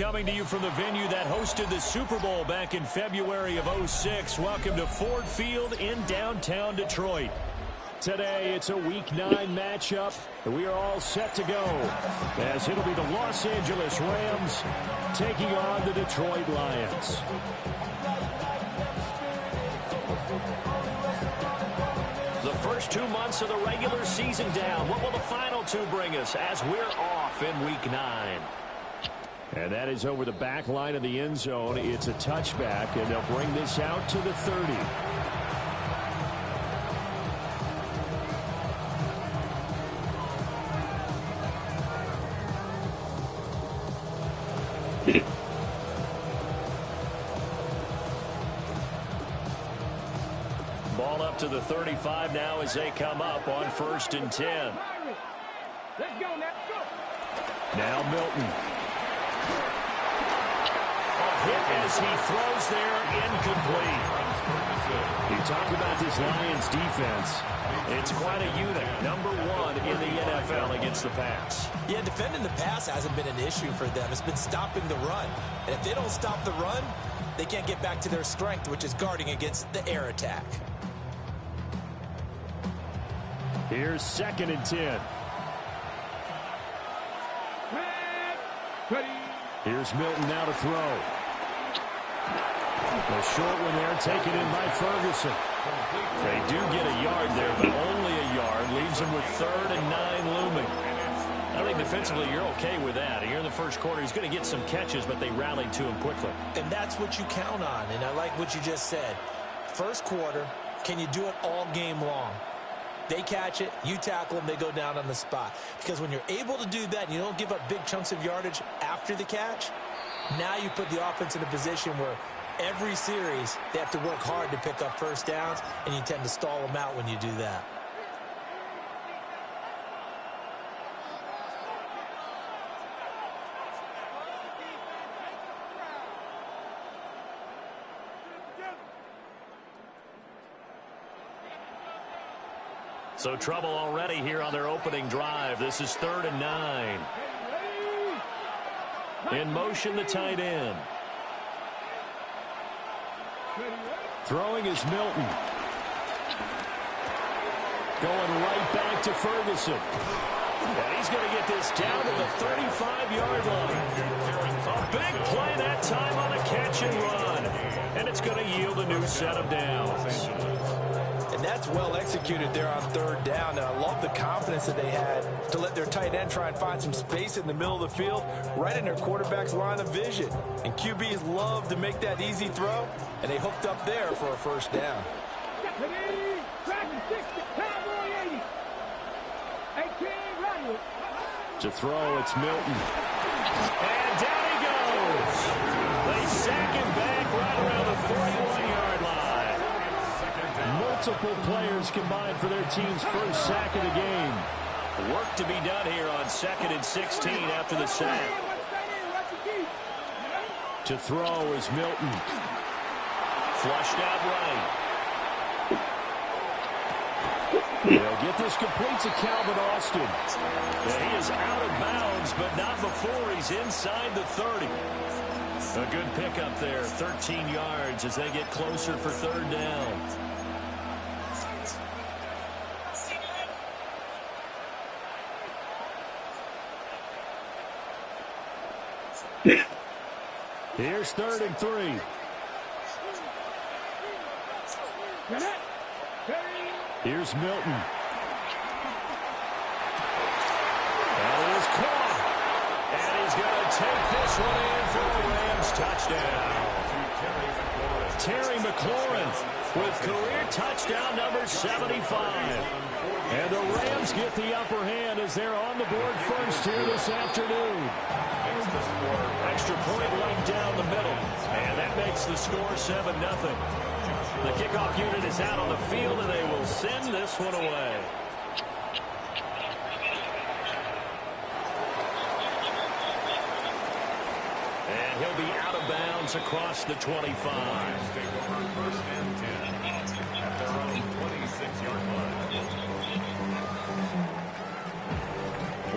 coming to you from the venue that hosted the Super Bowl back in February of '06. Welcome to Ford Field in downtown Detroit. Today, it's a Week 9 matchup, and we are all set to go, as it'll be the Los Angeles Rams taking on the Detroit Lions. The first 2 months of the regular season down. What will the final 2 bring us as we're off in Week 9? And that is over the back line of the end zone. It's a touchback, and they'll bring this out to the 30. Ball up to the 35 now as they come up on 1st and 10. Now Milton. A hit as he throws there, incomplete. You talk about this Lions defense. It's quite a unit. Number 1 in the NFL against the pass. Yeah, defending the pass hasn't been an issue for them. It's been stopping the run. And if they don't stop the run, they can't get back to their strength, which is guarding against the air attack. Here's 2nd and 10. Here's Milton now to throw. A short one there, taken in by Ferguson. They do get a yard there, but only a yard. Leaves them with 3rd and 9 looming. I think defensively you're okay with that. Here in the first quarter, he's going to get some catches, but they rallied to him quickly. And that's what you count on, and I like what you just said. First quarter, can you do it all game long? They catch it, you tackle them, they go down on the spot. Because when you're able to do that and you don't give up big chunks of yardage after the catch, now you put the offense in a position where every series they have to work hard to pick up first downs, and you tend to stall them out when you do that. So trouble already here on their opening drive. This is 3rd and 9. In motion, the tight end. Throwing is Milton. Going right back to Ferguson. And he's going to get this down to the 35-yard line. A big play that time on a catch and run. And it's going to yield a new set of downs. And that's well executed there on 3rd down. And I love the confidence that they had to let their tight end try and find some space in the middle of the field, right in their quarterback's line of vision. And QBs love to make that easy throw, and they hooked up there for a first down. To throw, it's Milton. And down he goes. They sack him back right around the 41-yard line. Multiple players combined for their team's first sack of the game. Work to be done here on 2nd and 16 after the sack. To throw is Milton. Flushed out right. They'll get this complete to Calvin Austin. He is out of bounds, but not before he's inside the 30. A good pickup there, 13 yards as they get closer for 3rd down. Here's 3rd and 3. Here's Milton. That is caught. And he's going to take this one in for a Rams touchdown. Terry McLaurin with career touchdown number 75. And the Rams get the upper hand as they're on the board first here this afternoon. Extra point right down the middle. And that makes the score 7-0. The kickoff unit is out on the field, and they will send this one away. And he'll be out of bounds across the 25. First and 10 at their own 26-yard line.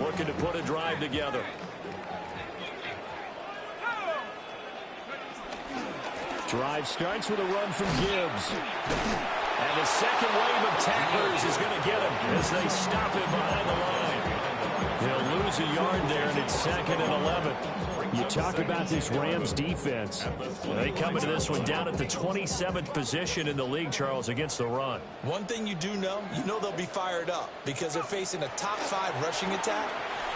Looking to put a drive together. Drive starts with a run from Gibbs. And the second wave of tacklers is going to get him as they stop him behind the line. He'll lose a yard there, and it's 2nd and 11. You talk about this Rams defense. They come into this one down at the 27th position in the league, Charles, against the run. One thing you do know, they'll be fired up because they're facing a top 5 rushing attack.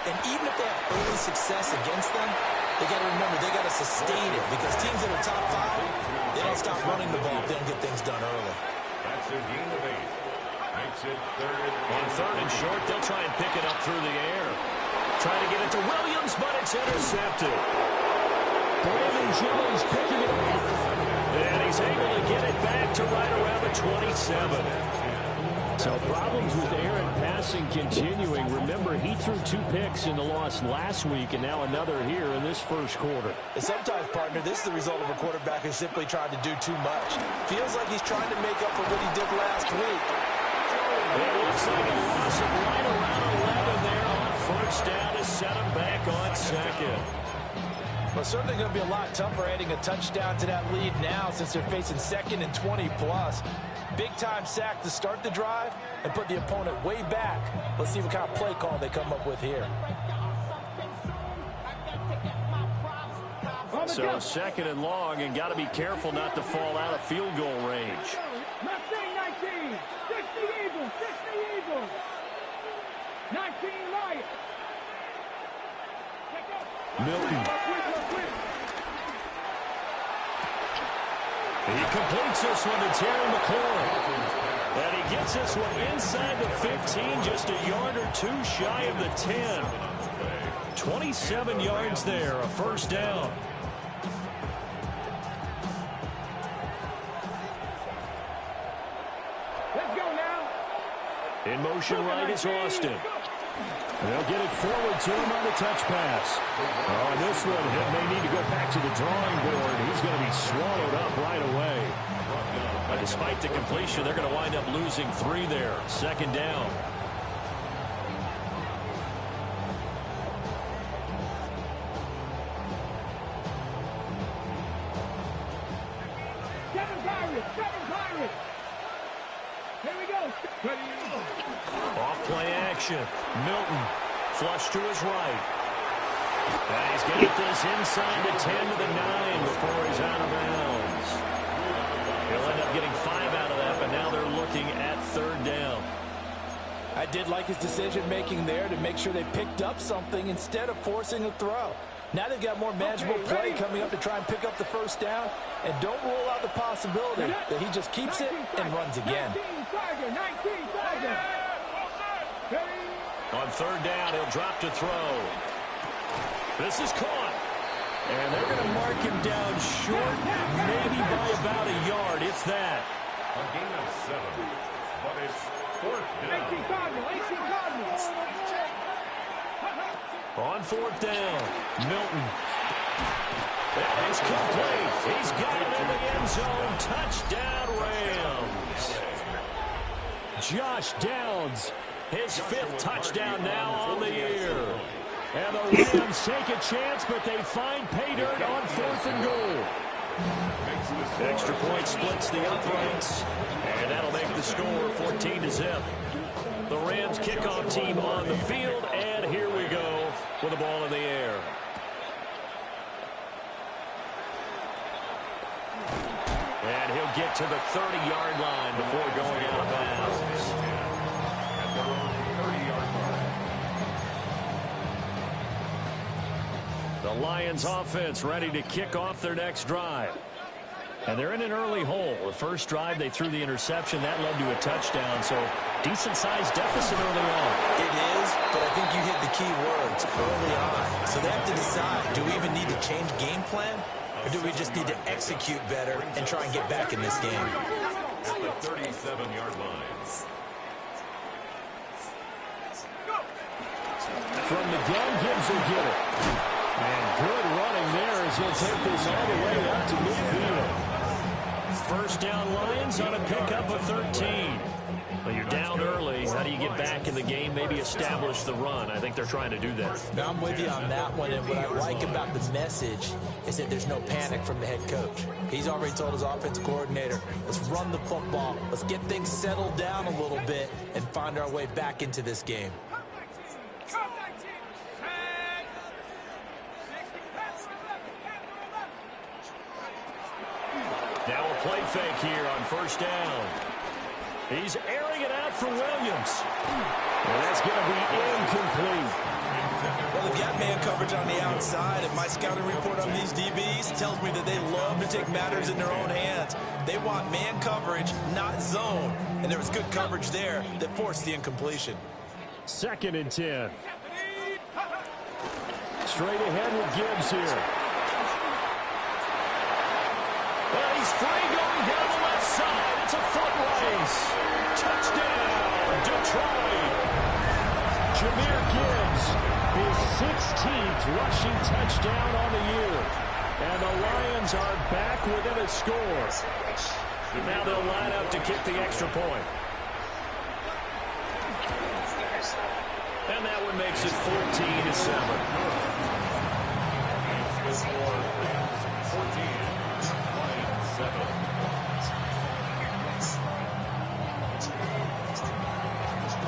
And even if they have early success against them, they got to remember they got to sustain it because teams that are top 5, they don't stop running the ball if they don't get things done early. That's a gain of 8. Makes it 3rd and 1. On 3rd and short, they'll try and pick it up through the air. Trying to get it to Williams, but it's intercepted. Brandon Jones picking it up. And he's able to get it back to right around the 27. So problems with Aaron passing continuing. Remember, he threw 2 picks in the loss last week, and now another here in this first quarter. And sometimes, partner, this is the result of a quarterback who simply tried to do too much. Feels like he's trying to make up for what he did last week. It looks like a loss of right around 11 there on first down to set him back on 2nd. Well, certainly going to be a lot tougher adding a touchdown to that lead now since they're facing 2nd and 20+. Big-time sack to start the drive and put the opponent way back. Let's see what kind of play call they come up with here. So 2nd and long, and got to be careful not to fall out of field goal range. 19, 60 Eagles, 60 Eagles. 19 Lions. Milton. He completes this one to Terry McLaurin. And he gets this one inside the 15, just a yard or 2 shy of the 10. 27 yards there, a first down. Let's go now. In motion right is Austin. They'll get it forward to him on the touch pass. On this one, he may need to go back to the drawing board. He's going to be swallowed up right away. But despite the completion, they're going to wind up losing 3 there. 2nd down. Seven Pirates. Here we go. Off play action. Milton flush to his right. And he's got this inside the 10 to the 9 before he's out of bounds. He'll end up getting 5 out of that, but now they're looking at 3rd down. I did like his decision-making there to make sure they picked up something instead of forcing a throw. Now they've got more manageable play coming up to try and pick up the first down. And don't rule out the possibility that he just keeps it and runs again. 19 Tiger. On 3rd down, he'll drop to throw. This is caught. And they're going to mark him down short, maybe by about a yard. It's that. A gain of 7, but it's 4th down. 18 Cardinals. On 4th down, Milton. That is complete. He's got it in the end zone. Touchdown, Rams. Josh Downs, his 5th touchdown now on the year. And the Rams take a chance, but they find pay dirt on 4th and goal. Extra point splits the uprights, and that'll make the score 14-0. The Rams kickoff team on the field, and here we go with the ball in the air. And he'll get to the 30-yard line before going out of bounds. At their own 30-yard line. The Lions offense ready to kick off their next drive. And they're in an early hole. The first drive, they threw the interception. That led to a touchdown, so decent-sized deficit early on. It is, but I think you hit the key words early on. So they have to decide, do we even need to change game plan? Or do we just need to execute better and try and get back in this game? At the 37-yard line. From the gun, Gibbs will get it. And good running there as he'll take this all the way up to midfield. First down, Lions on a pickup of 13. Well, you're down early. How do you get back in the game, maybe establish the run? I think they're trying to do that. Now, I'm with you on that one, and what I like about the message is that there's no panic from the head coach. He's already told his offensive coordinator, let's run the football, let's get things settled down a little bit and find our way back into this game. Now a play fake here on first down. He's airing it out for Williams. And that's going to be incomplete. Well, they've got man coverage on the outside, and my scouting report on these DBs tells me that they love to take matters in their own hands. They want man coverage, not zone. And there was good coverage there that forced the incompletion. 2nd and 10. Straight ahead with Gibbs here. Well, he's free going down the left side. It's a foot race. Touchdown, Detroit. Jahmyr Gibbs, his 16th rushing touchdown on the year. And the Lions are back within a score. Now they'll line up to kick the extra point. And that one makes it 14-7.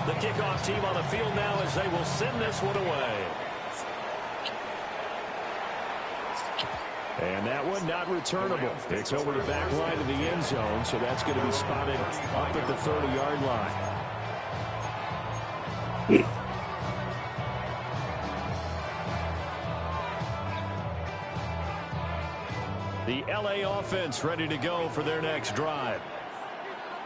The kickoff team on the field now as they will send this one away. And that one not returnable. It's over the back line of the end zone, so that's going to be spotted up at the 30-yard line. The LA offense ready to go for their next drive.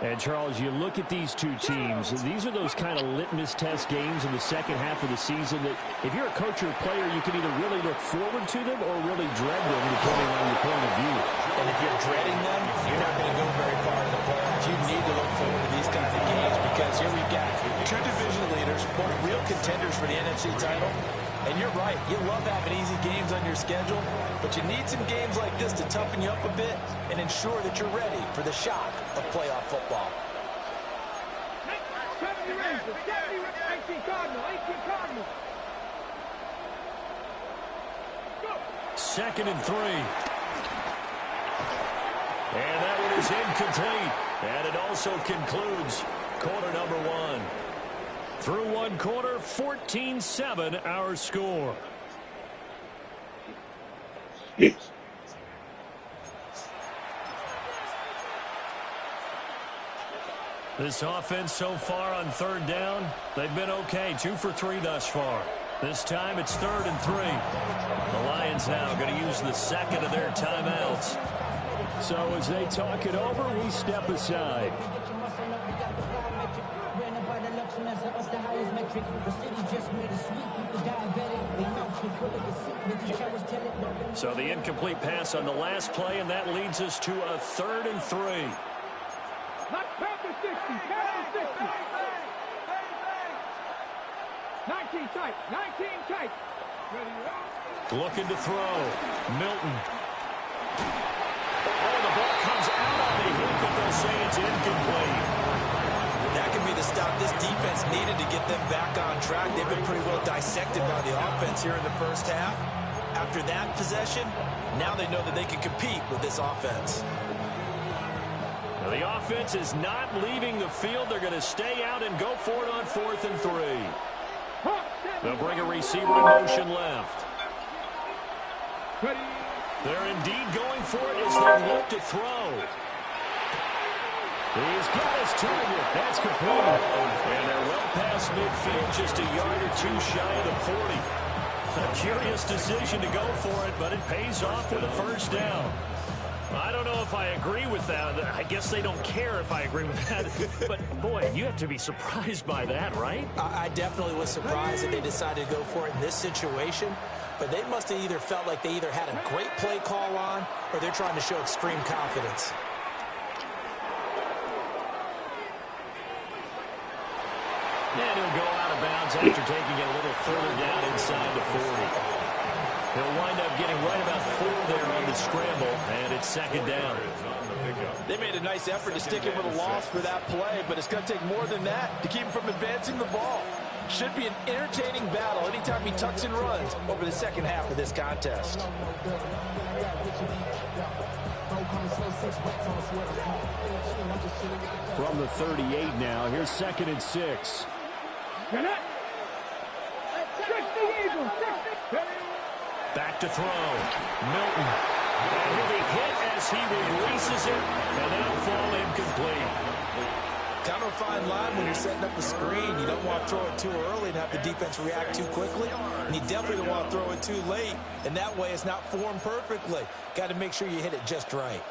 And, Charles, you look at these two teams, these are those kind of litmus test games in the second half of the season that if you're a coach or a player, you can either really look forward to them or really dread them, depending on your point of view. And if you're dreading them, you're not going to go very far in the playoffs. You need to look forward to these kind of games because here we've got two division leaders, both real contenders for the NFC title. And you're right, you love having easy games on your schedule, but you need some games like this to toughen you up a bit and ensure that you're ready for the shock of playoff football. 18 Cardinal. 2nd and 3. And that one is incomplete. And it also concludes quarter number 1. Through one quarter, 14-7 our score. This offense so far on 3rd down, they've been okay. 2 for 3 thus far. This time it's 3rd and 3. The Lions now going to use the 2nd of their timeouts. So as they talk it over, we step aside. So the incomplete pass on the last play, and that leads us to a 3rd and 3. Panther 60. 19 tight. Looking to throw. Milton. Oh, the ball comes out on the hit, but they'll say it's incomplete. That could be the stop this defense needed to get them back on track. They've been pretty well dissected by the offense here in the first half. After that possession, now they know that they can compete with this offense. Now the offense is not leaving the field. They're going to stay out and go for it on 4th and 3. They'll bring a receiver in motion left. They're indeed going for it as they look to throw. He's got his target. That's complete. And they're well past midfield, just a yard or 2 shy of the 40. A curious decision to go for it, but it pays off with a first down. I don't know if I agree with that. I guess they don't care if I agree with that. But, boy, you have to be surprised by that, right? I definitely was surprised that they decided to go for it in this situation. But they must have either felt like they either had a great play call on or they're trying to show extreme confidence. And he'll go out of bounds after taking it a little further down inside the 40. He'll wind up getting right about 4 there on the scramble, and it's second down. They made a nice effort to stick him with a loss for that play, but it's going to take more than that to keep him from advancing the ball. Should be an entertaining battle anytime he tucks and runs over the second half of this contest. From the 38 now, here's 2nd and 6. Back to throw. Milton. And he'll be hit as he releases it, and that'll fall incomplete. Kind of a fine line when you're setting up a screen. You don't want to throw it too early and have the defense react too quickly. And you definitely don't want to throw it too late. And that way it's not formed perfectly. Got to make sure you hit it just right.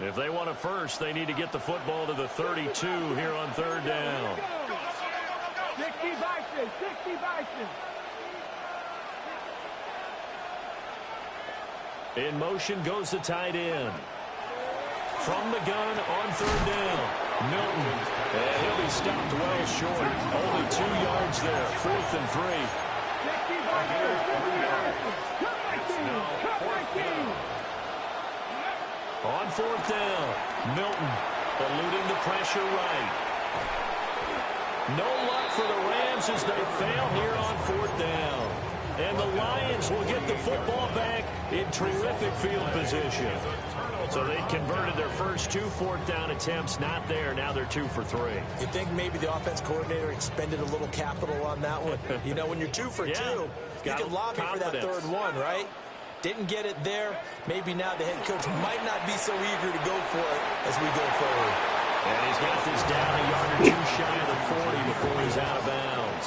If they want a first, they need to get the football to the 32 here on 3rd down. 60 Bison, 60 Bison. In motion goes the tight end. From the gun on 3rd down. Milton. And he'll be stopped well short. Only 2 yards there. 4th and 3. 60 Bison, 60 Bison. Come my team, come my team. On 4th down, Milton eluding the pressure right. No luck for the Rams as they fail here on 4th down. And the Lions will get the football back in terrific field position. So they converted their first 2 4th down attempts. Not there. Now they're 2 for 3. You think maybe the offense coordinator expended a little capital on that one? You know, when you're 2 for 2, you can lobby for that 3rd one, right? Didn't get it there. Maybe now the head coach might not be so eager to go for it as we go forward. And he's got this down a yard or 2 shy of the 40 before he's out of bounds.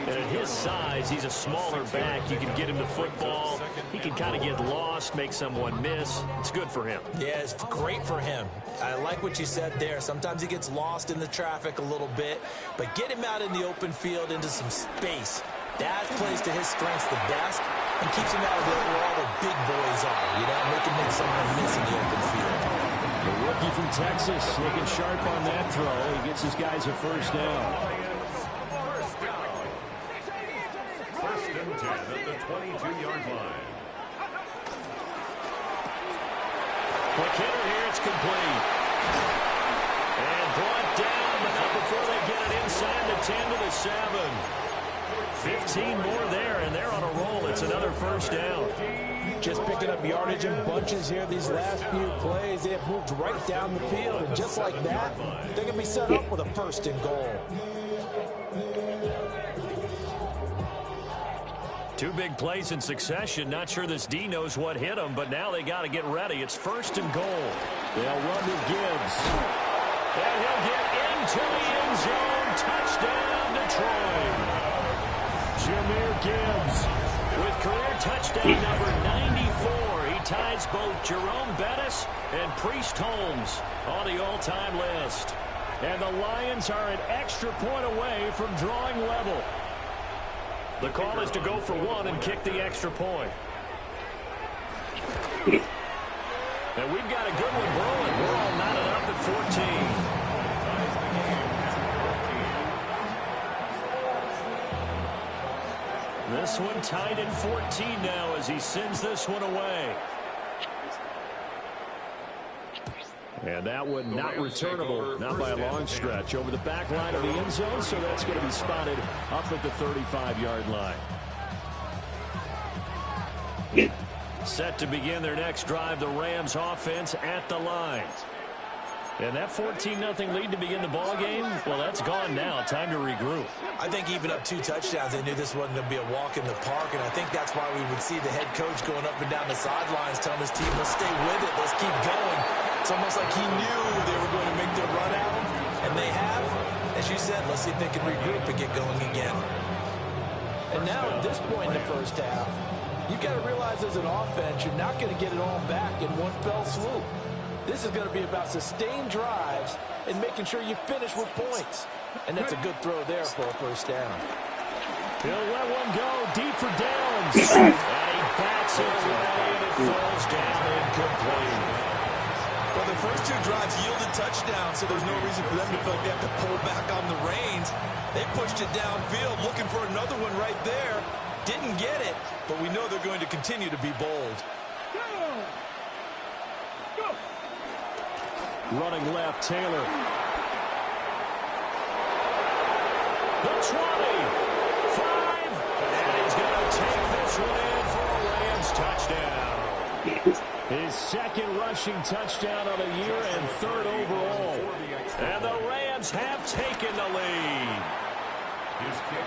And at his size, he's a smaller back. You can get him the football. He can kind of get lost, make someone miss. It's good for him. Yeah, it's great for him. I like what you said there. Sometimes he gets lost in the traffic a little bit, but get him out in the open field into some space. That plays to his strengths the best and keeps him out of where all the big boys are, you know, make him make someone miss in the open field. The rookie from Texas looking sharp on that throw. He gets his guys a 1st down. 1st and 10 at the 22-yard line. Quick hitter here, it's complete. And brought down, but not before they get it inside the 10 to the 7. 15 more there, and they're on a roll. It's another 1st down. Just picking up yardage in bunches here these last few plays. They have moved right down the field, and just like that, they're going to be set up with a 1st and goal. 2 big plays in succession. Not sure this D knows what hit him, but now they got to get ready. It's 1st and goal. They'll run to Gibbs. And he'll get into the end zone. Touchdown, Detroit. Jahmyr Gibbs with career touchdown number 94. He ties both Jerome Bettis and Priest Holmes on the all-time list. And the Lions are an extra point away from drawing level. The call is to go for 1 and kick the extra point. And we've got a good one brewing. We're all knotted up at 14. This one tied at 14 now as he sends this one away. And that one not returnable, not by a long stretch, over the back line of the end zone, so that's going to be spotted up at the 35-yard line. Set to begin their next drive, the Rams offense at the line. And that 14-0 lead to begin the ball game, well, that's gone now. Time to regroup. I think even up 2 touchdowns, they knew this wasn't going to be a walk in the park, and I think that's why we would see the head coach going up and down the sidelines telling his team, let's stay with it, let's keep going. It's almost like he knew they were going to make their run at him, and they have. As you said, let's see if they can regroup and get going again. And now at this point in the first half, you've got to realize as an offense, you're not going to get it all back in one fell swoop. This is going to be about sustained drives and making sure you finish with points. And that's a good throw there for a 1st down. He'll let one go deep for Downs. And he bats it away and it falls down incomplete. Well, the first two drives yielded touchdowns, so there's no reason for them to feel like they have to pull back on the reins. They pushed it downfield, looking for another one right there. Didn't get it, but we know they're going to continue to be bold. Running left, Taylor. The 20. 5. And he's going to take this one in for a Rams touchdown. His second rushing touchdown of the year and third overall. And the Rams have taken the lead.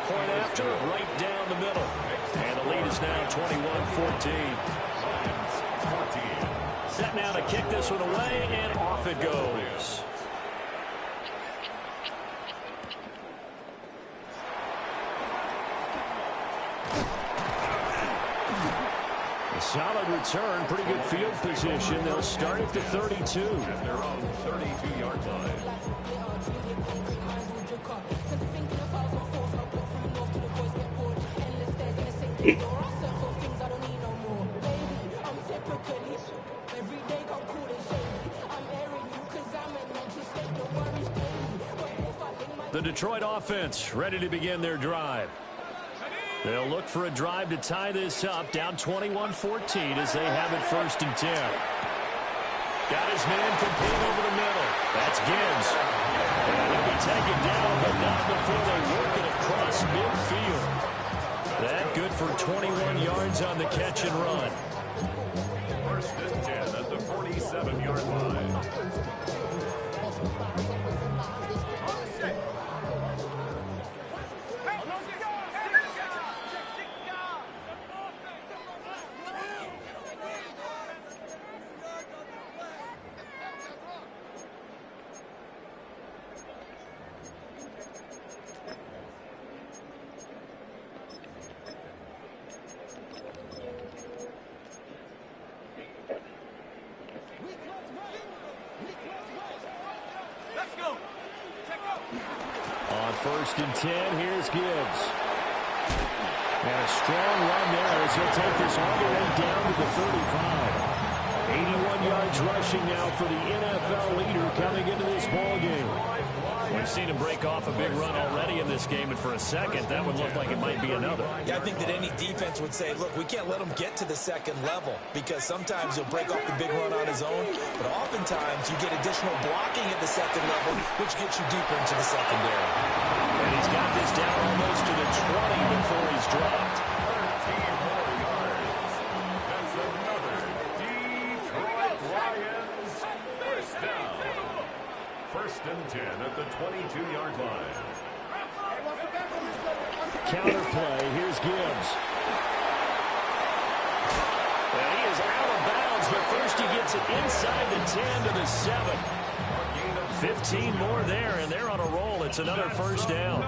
Point after, right down the middle. And the lead is now 21-14. Set now to kick this one away, and off it goes. A solid return, pretty good field position. They'll start at the 32. At their own 32-yard line. The Detroit offense ready to begin their drive. They'll look for a drive to tie this up, down 21-14 as they have it 1st and 10. Got his man contained over the middle. That's Gibbs. And he'll be taken down, but not before they work it across midfield. That good for 21 yards on the catch and run. 1st and 10 at the 47-yard line. On 1st and 10, here's Gibbs. And a strong run there as he'll take this all the way down to the 35. 81 yards rushing now for the NFL leader coming into this ball game. We've seen him break off a big run already in this game, and for a second, that would look like it might be another. Yeah, I think that any defense would say, look, we can't let him get to the second level because sometimes he'll break off the big run on his own, but oftentimes you get additional blocking at the second level, which gets you deeper into the secondary. And he's got this down almost to the 20 before he's dropped. 13 more yards. That's another Detroit Lions first down. 1st and 10 at the 22-yard line. Counter play. Here's Gibbs. And he is out of bounds, but first he gets it inside the 10 to the 7. 15 more there, and they're on a roll. It's another 1st down.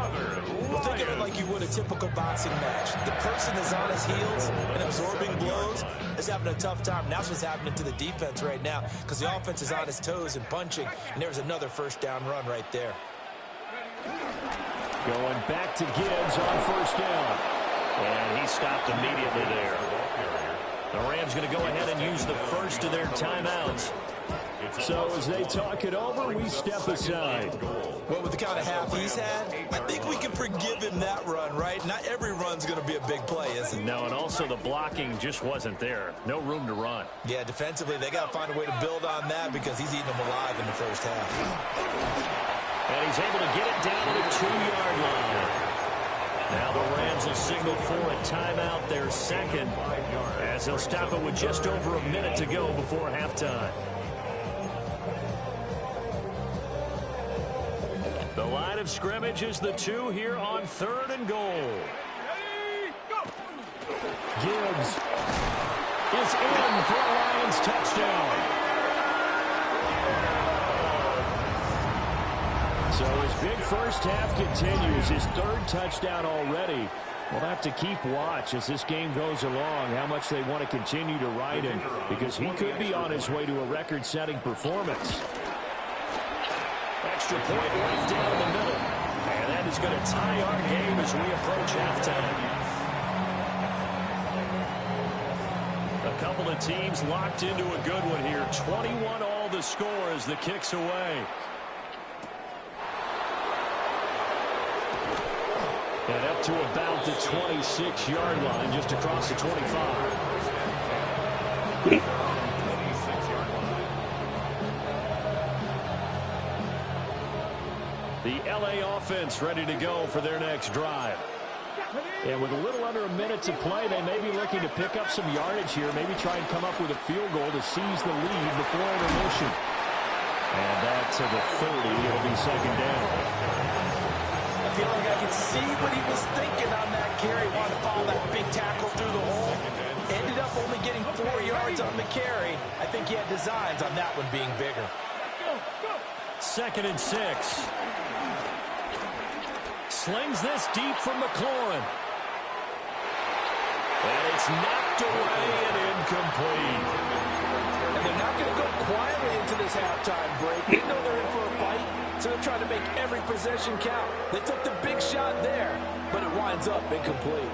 Well, think of it like you would a typical boxing match. The person is on his heels and absorbing blows is having a tough time. And that's what's happening to the defense right now because the offense is on his toes and punching, and there's another 1st down run right there. Going back to Gibbs on 1st down. And he stopped immediately there. The Rams going to go ahead and use the first of their timeouts. So as they talk it over, we step aside. Well, with the kind of half he's had, I think we can forgive him that run, right? Not every run's going to be a big play, is it? No, and also the blocking just wasn't there. No room to run. Yeah, defensively, they got to find a way to build on that because he's eating them alive in the 1st half. And he's able to get it down to the 2-yard line. Now the Rams will signal for a timeout, their 2nd, as they'll stop it with just over a minute to go before halftime. The line of scrimmage is the 2 here on 3rd and goal. Gibbs is in for a Lions touchdown. So his big 1st half continues, his 3rd touchdown already. We'll have to keep watch as this game goes along, how much they want to continue to ride him, because he could be on his way to a record-setting performance. Extra point right down the middle. And that is going to tie our game as we approach halftime. A couple of teams locked into a good one here. 21 all call the score as the kick's away. And up to about the 26-yard line, just across the 25. The LA offense ready to go for their next drive. And with a little under a minute to play, they may be looking to pick up some yardage here, maybe try and come up with a field goal to seize the lead before intermission. And that to the 30. It'll be second down. I feel like I can see what he was thinking on that carry. Wanted to follow that big tackle through the hole. Ended up only getting 4 yards on the carry. I think he had designs on that one being bigger. Second and 6. Slings this deep from McLaurin. And it's knocked away and incomplete. And they're not going to go quietly into this halftime break. They know they're in for a fight, so they're trying to make every possession count. They took the big shot there, but it winds up incomplete.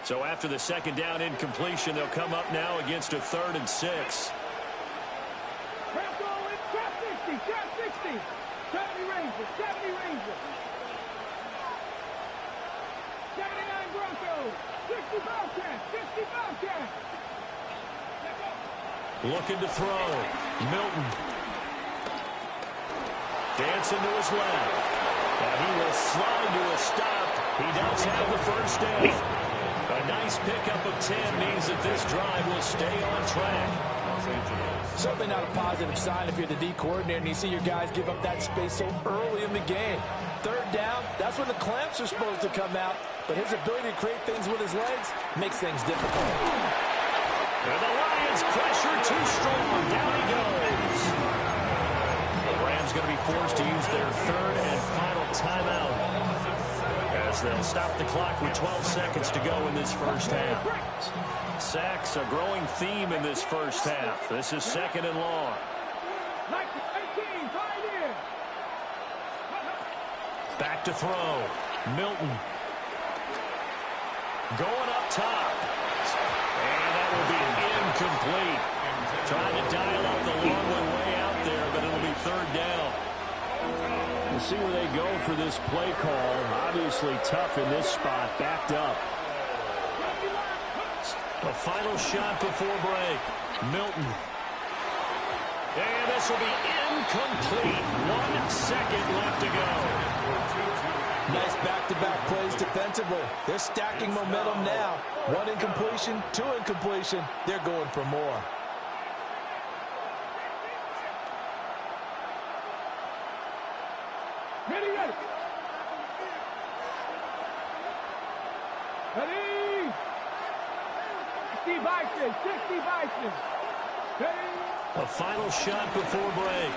So after the second down incompletion, they'll come up now against a 3rd and 6. Trap 60, trap 60. 70 Rangers, 70 Rangers. 79 Broncos, 60 Bobcats, 60 Bobcats. Looking to throw. Milton. Dancing to his left. And he will slide to a stop. He does have the first down. A nice pickup of 10 means that this drive will stay on track. Certainly not a positive sign if you're the D coordinator and you see your guys give up that space so early in the game. 3rd down, that's when the clamps are supposed to come out. But his ability to create things with his legs makes things difficult. And the Lions pressure too strong. Down he goes. The Rams going to be forced to use their 3rd and final timeout, as they'll stop the clock with 12 seconds to go in this first half. Sacks, a growing theme in this first half. This is 2nd and long. Back to throw. Milton. Going up top. And that will be incomplete. Trying to dial up the long one way out there, but it'll be 3rd down. We'll see where they go for this play call. Obviously tough in this spot, backed up. A final shot before break. Milton. And this will be incomplete. 1 second left to go. Nice back-to-back plays defensively. They're stacking momentum now. 1 incompletion, 2 incompletion. They're going for more. Ready. Ready. 60 Bison, 60 Bison. Ready. A final shot before break.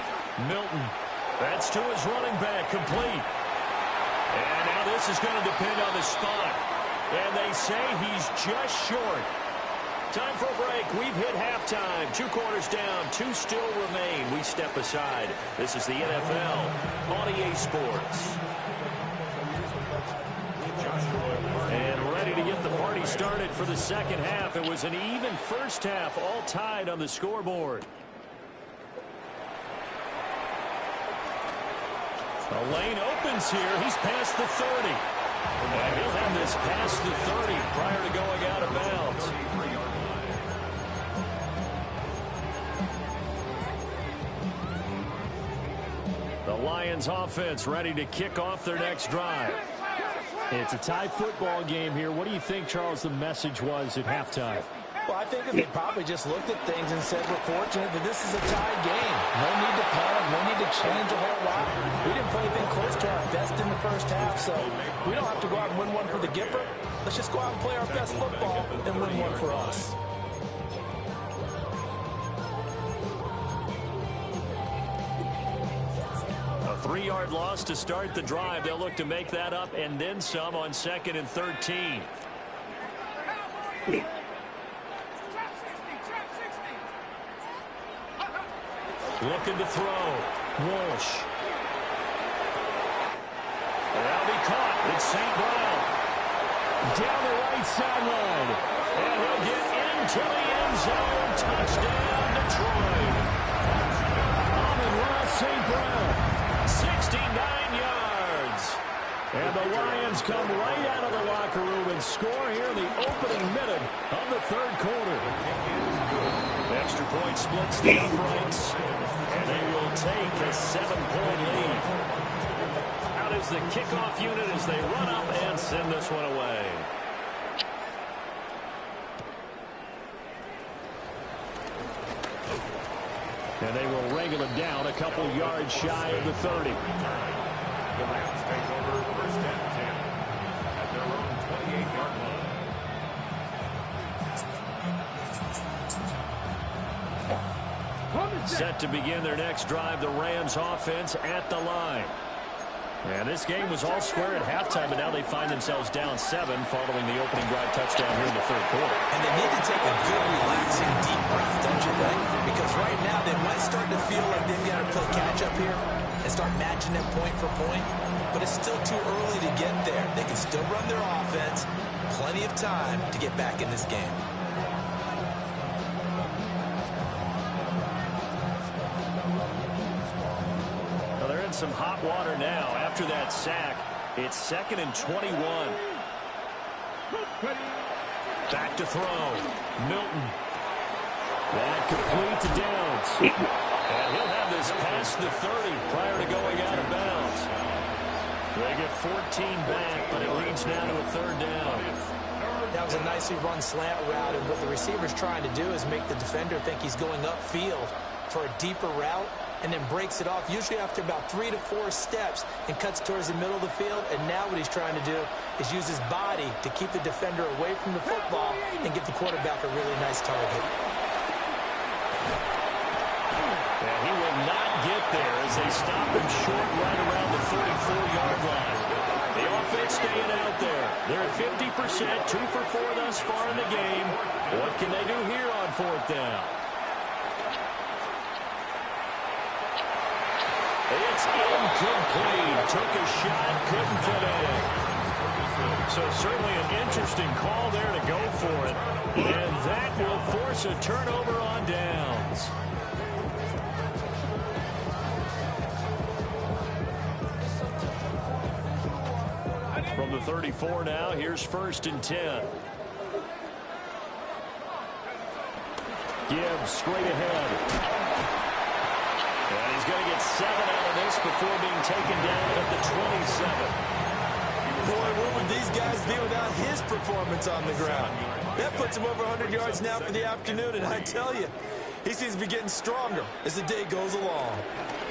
Milton. That's to his running back, complete. And now this is going to depend on the spot. And they say he's just short. Time for a break. We've hit halftime. 2 quarters down. 2 still remain. We step aside. This is the NFL on EA Sports. And ready to get the party started for the second half. It was an even first half, all tied on the scoreboard. A lane opens here. He's past the 30. And he'll have this past the 30 prior to going out of bounds. The Lions offense ready to kick off their next drive. It's a tie football game here. What do you think, Charles, the message was at halftime? Well, I think that they probably just looked at things and said, we're fortunate that this is a tie game. No need to panic, no need to change a whole lot. We didn't play anything close to our best in the first half, so we don't have to go out and win one for the Gipper. Let's just go out and play our best football and win one for us. A 3-yard loss to start the drive. They'll look to make that up and then some on 2nd and 13. Looking to throw. Walsh. That'll be caught. It's St. Brown. Down the right sideline. And he'll get into the end zone. Touchdown, Detroit. Amon-Ra St. Brown, 69 yards. And the Lions come right out of the locker room and score here in the opening minute of the third quarter. Extra point splits the uprights, and they will take a 7-point lead. Out is the kickoff unit as they run up and send this one away. And they will wrangle him down a couple yards shy of the 30. The Rams take over first and 10 at their own 28-yard line. Set to begin their next drive, the Rams offense at the line. And this game was all square at halftime, but now they find themselves down 7 following the opening drive touchdown here in the third quarter. And they need to take a good, relaxing, deep breath, don't you think? Because right now they might start to feel like they've got to play catch-up here and start matching them point for point. But it's still too early to get there. They can still run their offense. Plenty of time to get back in this game. Some hot water now after that sack. It's 2nd and 21. Back to throw. Milton. That complete to Downs. And he'll have this past the 30 prior to going out of bounds. They get 14 back, but it leads now to a 3rd down. That was a nicely run slant route, and what the receiver's trying to do is make the defender think he's going upfield for a deeper route, and then breaks it off, usually after about 3 to 4 steps, and cuts towards the middle of the field. And now what he's trying to do is use his body to keep the defender away from the football and give the quarterback a really nice target. And he will not get there as they stop him short right around the 34-yard line. The offense staying out there. They're at 50%, 2 for 4 thus far in the game. What can they do here on 4th down? It's incomplete. Took a shot, couldn't connect. So certainly an interesting call there to go for it. And that will force a turnover on downs. From the 34 now, here's 1st and 10. Gibbs straight ahead. And he's going to get 7 out of this before being taken down at the 27. Boy, what would these guys be without his performance on the ground? That puts him over 100 yards now for the afternoon, and I tell you, he seems to be getting stronger as the day goes along.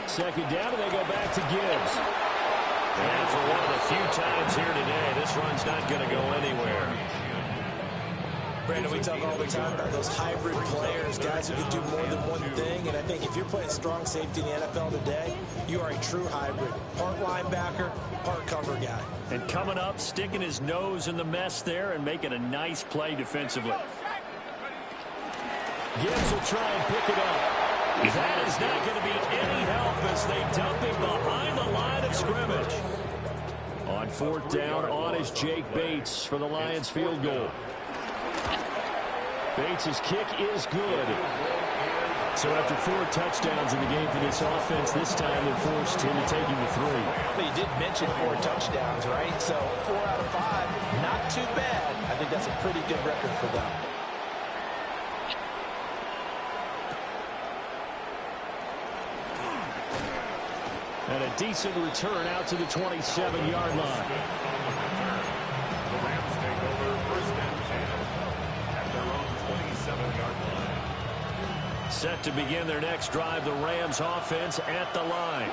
2nd down, and they go back to Gibbs. And for one of the few times here today, this run's not going to go anywhere. Brandon, we talk all the time about those hybrid players, guys who can do more than one thing. And I think if you're playing strong safety in the NFL today, you are a true hybrid. Part linebacker, part cover guy. And coming up, sticking his nose in the mess there and making a nice play defensively. Gibbs will try and pick it up. That is not going to be any help as they dump him behind the line of scrimmage. On 4th down, on is Jake Bates for the Lions field goal. Bates' kick is good. So after 4 touchdowns in the game for this offense, this time they're forced into taking the 3. But you did mention 4 touchdowns, right? So 4 out of 5, not too bad. I think that's a pretty good record for them. And a decent return out to the 27-yard line. The Rams take over first and 10 at their own 27-yard line. Set to begin their next drive, the Rams offense at the line.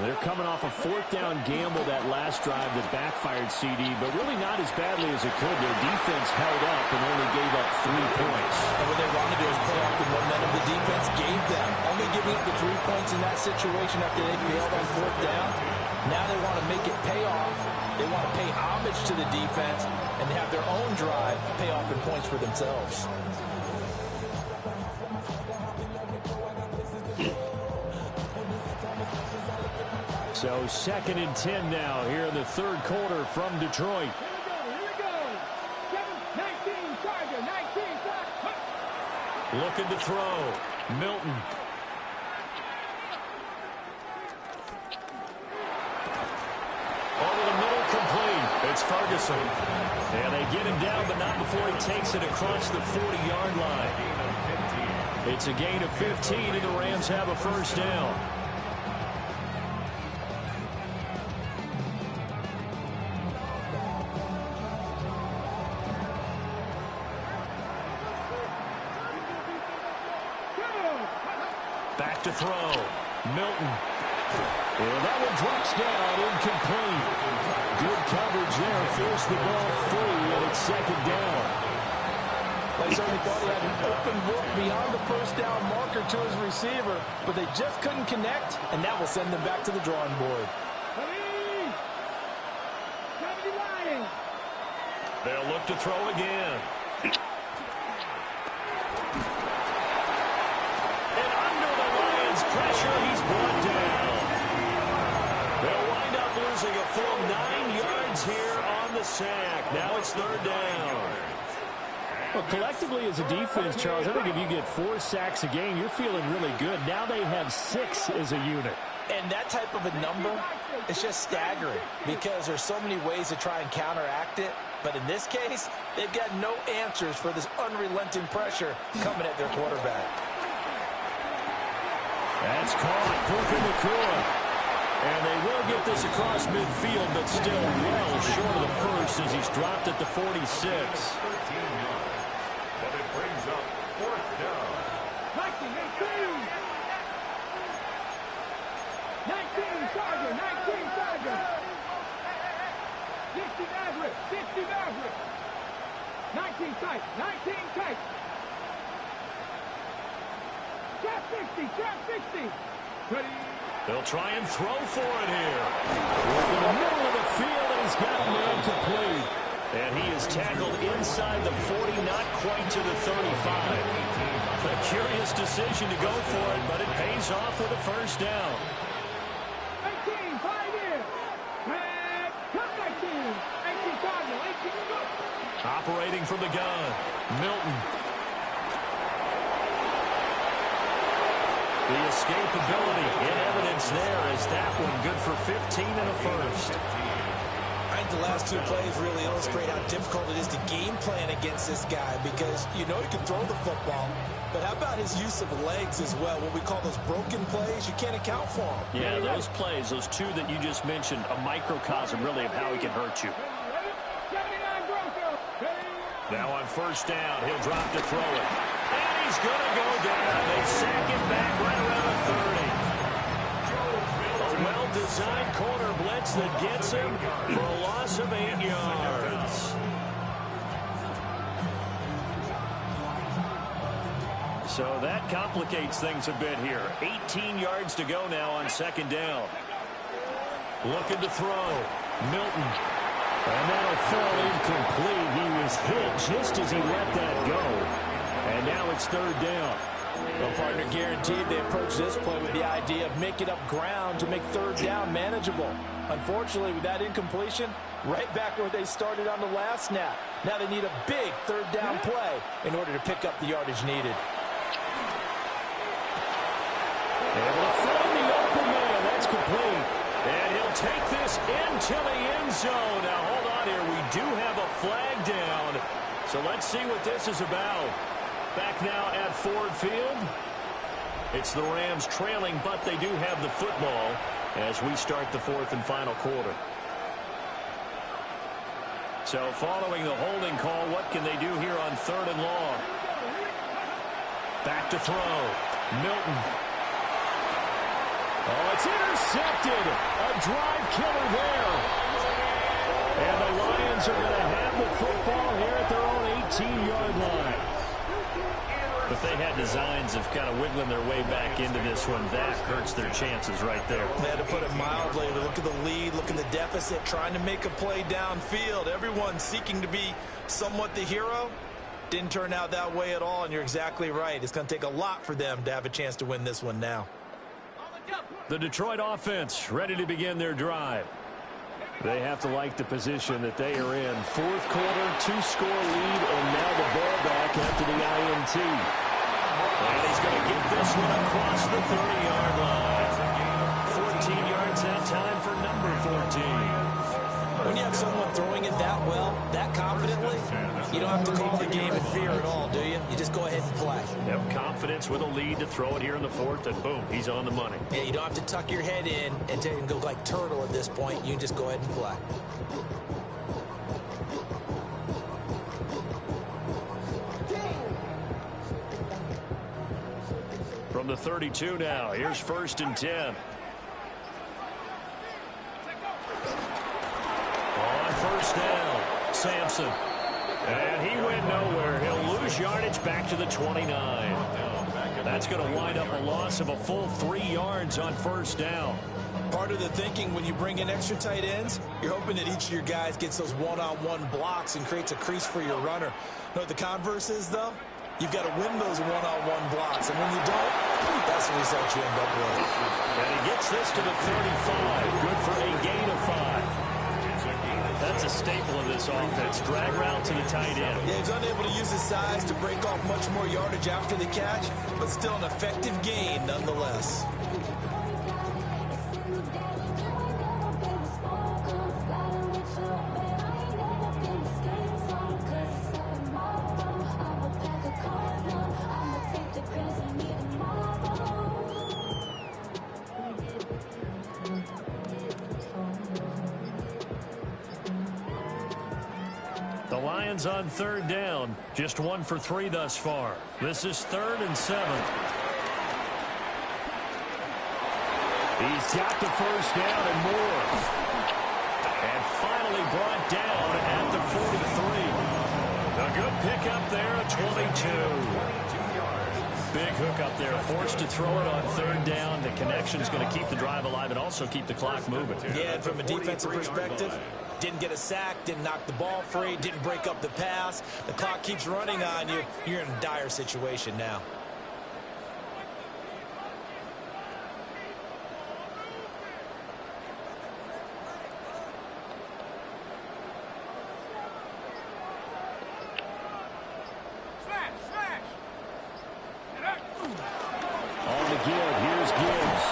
They're coming off a 4th down gamble that last drive that backfired CD, but really not as badly as it could. Their defense held up and only gave up 3 points. And what they want to do is play off the momentum the defense gave them. Only giving up the 3 points in that situation after they failed on 4th down. Now they want to make it pay off. They want to pay homage to the defense and have their own drive pay off in points for themselves. So 2nd and 10 now here in the third quarter from Detroit. Looking to throw. Milton. Over the middle, complete. It's Ferguson. And they get him down, but not before he takes it across the 40-yard line. It's a gain of 15, and the Rams have a first down. Back to throw. Milton. Well, that one drops down, incomplete. Good coverage there, forced the ball free, and it's second down. They certainly thought he had an open look beyond the first down marker to his receiver, but they just couldn't connect, and that will send them back to the drawing board. They'll look to throw again. And under the Lions' pressure, he's brought down. They'll wind up losing a full 9 yards here on the sack. Now it's third down. Well, collectively as a defense, Charles, I think if you get 4 sacks a game, you're feeling really good. Now they have 6 as a unit. And that type of a number is just staggering because there's so many ways to try and counteract it. But in this case, they've got no answers for this unrelenting pressure coming at their quarterback. That's caught. Puka Nacua. And they will get this across midfield, but still well short of the first as he's dropped at the 46. But it brings up fourth down. 19 Charger, 19 Charger. 60 Maverick, 60 Maverick. 19 tight, 19 tight. Trap 60, trap 60. Ready. They'll try and throw for it here. In the middle of the field, and he's got a man complete. And he is tackled inside the 40, not quite to the 35. A curious decision to go for it, but it pays off with a first down. 18, 5 in. Red, come 19. 18 Charger, 18 go. Operating from the gun, Milton. The escapability in evidence there is that one good for 15 and a first. I think the last 2 plays really illustrate how difficult it is to game plan against this guy because you know he can throw the football, but how about his use of legs as well? What we call those broken plays, you can't account for them. Yeah, those plays, those 2 that you just mentioned, a microcosm really of how he can hurt you. 79 Bronco. Now on first down, he'll drop to throw it. And he's going to go down. They sack him back right around the 30. A well-designed corner blitz that gets him for a loss of 8 yards. So that complicates things a bit here. 18 yards to go now on second down. Looking to throw. Milton. And that'll fall incomplete. He was hit just as he let that go. And now it's third down. Well, partner, guaranteed they approach this play with the idea of making up ground to make third down manageable. Unfortunately, with that incompletion, right back where they started on the last snap. Now they need a big third down play in order to pick up the yardage needed. Able to find the open man. That's complete. And he'll take this into the end zone. Now, hold on here. We do have a flag down. So let's see what this is about. Back now at Ford Field. It's the Rams trailing, but they do have the football as we start the fourth and final quarter. So following the holding call, what can they do here on third and long? Back to throw. Milton. Oh, it's intercepted. A drive killer there. And the Lions are going to have the football here at their own 18-yard line. If they had designs of kind of wiggling their way back into this one, that hurts their chances right there. They had to put it mildly. Look at the lead, look at the deficit, trying to make a play downfield. Everyone seeking to be somewhat the hero. Didn't turn out that way at all, and you're exactly right. It's going to take a lot for them to have a chance to win this one now. The Detroit offense ready to begin their drive. They have to like the position that they are in. Fourth quarter, 2-score lead, and now the ball back after the INT. And he's going to get this one across the 30-yard line. 14 yards that time for number 14. When you have someone throwing it that well, that confidently, you don't have to call the game in fear at all, do you? You just go ahead and play. Yep, confidence with a lead to throw it here in the fourth, and boom, he's on the money. Yeah, you don't have to tuck your head in and go like turtle at this point. You can just go ahead and play. From the 32 now, here's 1st and 10. On 1st down, Sampson. And he went nowhere. He'll lose yardage back to the 29. That's going to wind up a loss of a full 3 yards on 1st down. Part of the thinking when you bring in extra tight ends, you're hoping that each of your guys gets those one-on-one blocks and creates a crease for your runner. You know what the converse is, though? You've got to win those one-on-one blocks, and when you don't, that's the result you end up with. And he gets this to the 35. Good for a gain of 5. That's a staple of this offense. Drag route to the tight end. Yeah, he's unable to use his size to break off much more yardage after the catch, but still an effective gain nonetheless. The Lions on 3rd down. Just 1 for 3 thus far. This is 3rd and 7. He's got the 1st down and more. And finally brought down at the 43. A good pickup there at 22. Big hook up there. Forced to throw it on 3rd down. The connection's going to keep the drive alive and also keep the clock moving. Yeah, and from a defensive perspective, didn't get a sack, didn't knock the ball free, didn't break up the pass. The clock keeps running on you. You're in a dire situation now. On the give, here's Gibbs.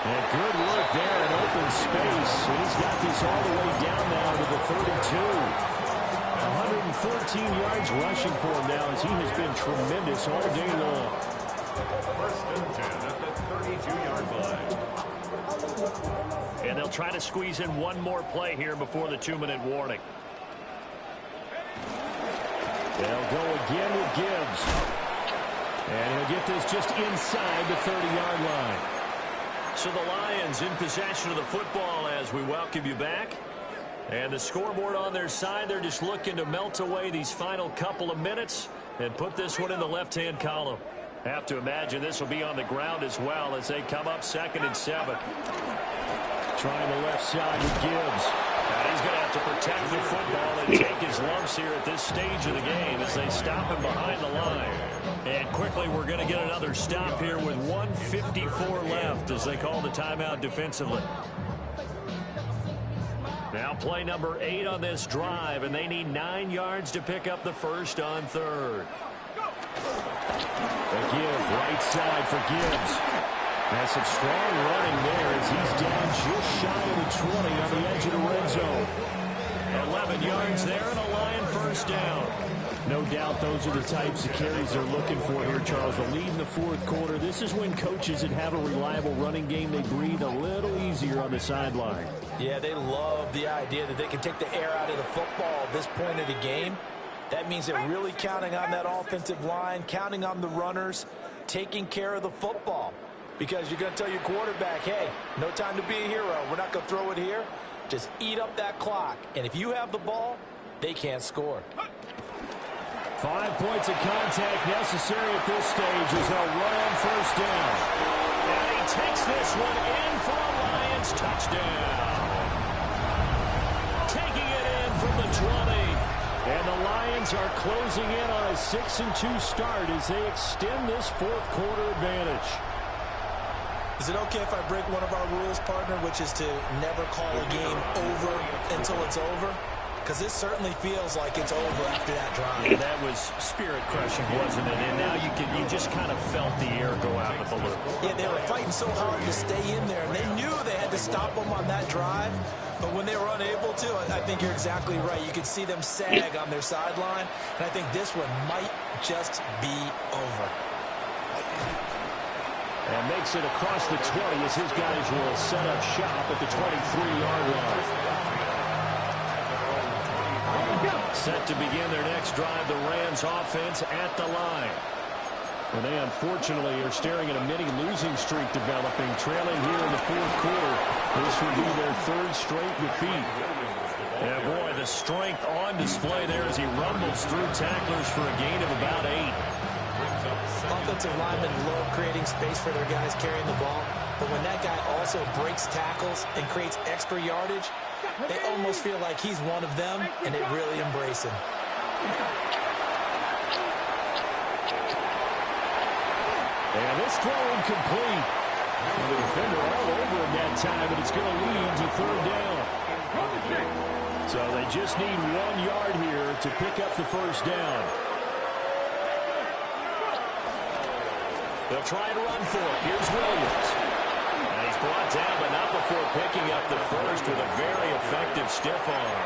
And good work there in open space. And he's got this all the way down now to the 32. 114 yards rushing for him now as he has been tremendous all day long. 1st and 10 at the 32-yard line. And they'll try to squeeze in one more play here before the 2-minute warning. They'll go again with Gibbs. And he'll get this just inside the 30-yard line. So the Lions in possession of the football as we welcome you back. And the scoreboard on their side, they're just looking to melt away these final couple of minutes and put this one in the left-hand column. Have to imagine this will be on the ground as well as they come up 2nd and 7. Trying the left side with Gibbs. And he's going to have to protect the football and take his lumps here at this stage of the game as they stop him behind the line. And quickly we're going to get another stop here with 1:54 left as they call the timeout defensively. Now play number 8 on this drive, and they need 9 yards to pick up the first on 3rd. A give, right side for Gibbs. Has some strong running there as he's down just shy of the 20 on the edge of the red zone. 11 yards there and a Lion 1st down. No doubt those are the types of carries they're looking for here, Charles. The lead in the 4th quarter. This is when coaches that have a reliable running game, they breathe a little easier on the sideline. Yeah, they love the idea that they can take the air out of the football at this point of the game. That means they're really counting on that offensive line, counting on the runners, taking care of the football. Because you're going to tell your quarterback, hey, no time to be a hero. We're not going to throw it here. Just eat up that clock. And if you have the ball, they can't score. 5 points of contact necessary at this stage as they'll run on 1st down. And he takes this one in for a Lions touchdown. Taking it in from the 20. And the Lions are closing in on a 6-2 start as they extend this 4th quarter advantage. Is it okay if I break one of our rules, partner, which is to never call a game over until it's over? because this certainly feels like it's over after that drive. Yeah, that was spirit-crushing, wasn't it? And now you just kind of felt the air go out of the balloon. Yeah, they were fighting so hard to stay in there, and they knew they had to stop them on that drive. But when they were unable to, I think you're exactly right. You could see them sag on their sideline, and I think this one might just be over. And makes it across the 20 as his guys will set up shop at the 23-yard line. Set to begin their next drive, the Rams offense at the line. And they unfortunately are staring at a mini losing streak developing, trailing here in the fourth quarter. This will be their third straight defeat. Yeah, boy, the strength on display there as he rumbles through tacklers for a gain of about 8. Offensive linemen love creating space for their guys carrying the ball, but when that guy also breaks tackles and creates extra yardage, they almost feel like he's one of them, and they really embrace him. And this throw incomplete. And the defender all over him that time, and it's going to lead to third down. So they just need 1 yard here to pick up the first down. They'll try and run for it. Here's Williams. And he's brought down, but not before picking up the first with a very effective stiff arm.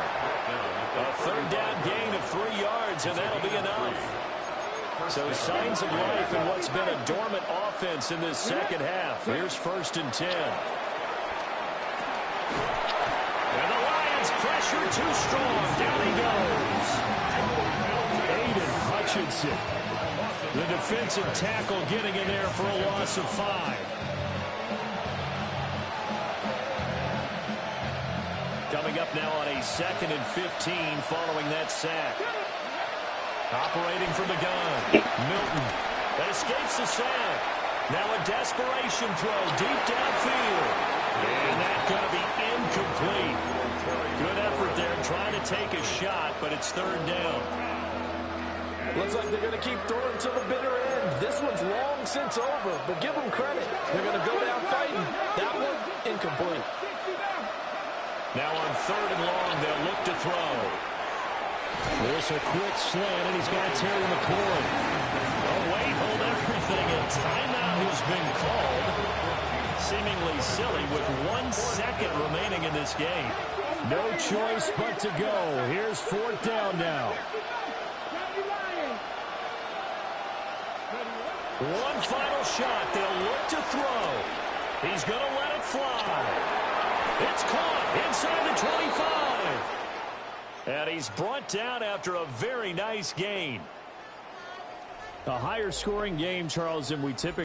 A third down gain of 3 yards, and that'll be enough. So signs of life in what's been a dormant offense in this second half. Here's 1st and 10. And the Lions pressure too strong. Down he goes. Aiden Hutchinson. The defensive tackle getting in there for a loss of 5. Coming up now on a 2nd and 15 following that sack. Operating from the gun. Milton. That escapes the sack. Now a desperation throw deep downfield. And that's going to be incomplete. Good effort there trying to take a shot, but it's third down. Looks like they're going to keep throwing to the bitter end. This one's long since over, but give them credit. They're going to go down fighting. That one, incomplete. Now on 3rd and long, they'll look to throw. There's a quick slant, and he's got Terry McLaurin. Oh, wait, hold everything. A timeout has been called. Seemingly silly with 1 second remaining in this game. No choice but to go. Here's 4th down now. One final shot. They'll look to throw. He's going to let it fly. It's caught inside the 25. And he's brought down after a very nice gain. A higher scoring game, Charles, than we typically